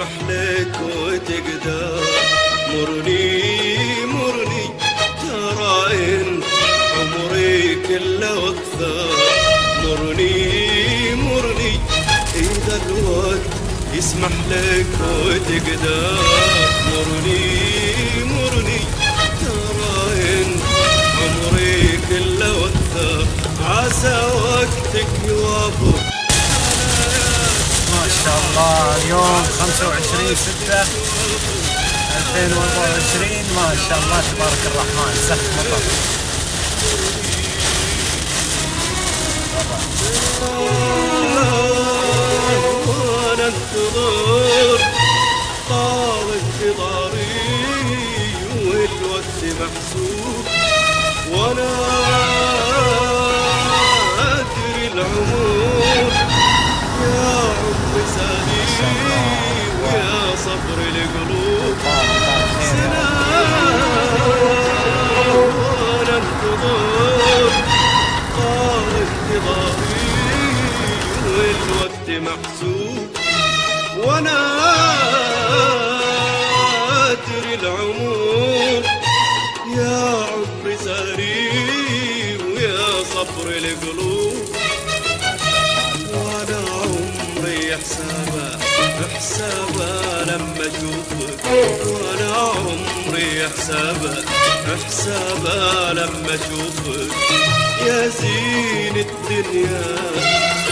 يسمح لك وتقدر. مرني مرني ترى انت عمري كله واكثر. مرني مرني اذا الوقت يسمح لك وتقدر. مرني مرني ترى انت عمري كله واكثر. عسى وقتك يوافق. ما شاء الله اليوم 25/6/2024. ما شاء الله تبارك الرحمن. سخ مطر. وانا انتظر طال انتظاري والوقت محسوب. وانا ادري العمر يا عمر سالي ويا صبر القلوب. وانا انتظر طال انتظاري والوقت محسوب. وانا ادري العمر يا عمر ساري ويا صبر القلوب. وانا عمري حسابه لما اشوفك. وانا عمري حسابه لما اشوفك. يا زين الدنيا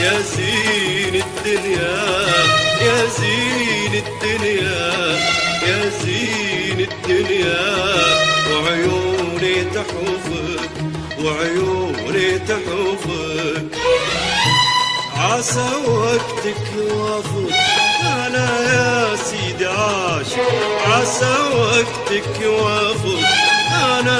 يا زين الدنيا يا زين الدنيا يا زين الدنيا. وعيوني تحوفك وعيوني تحوفك. عسى وقتك يوافق. أنا يا سيدي عاش عسى وقتك يوافق. أنا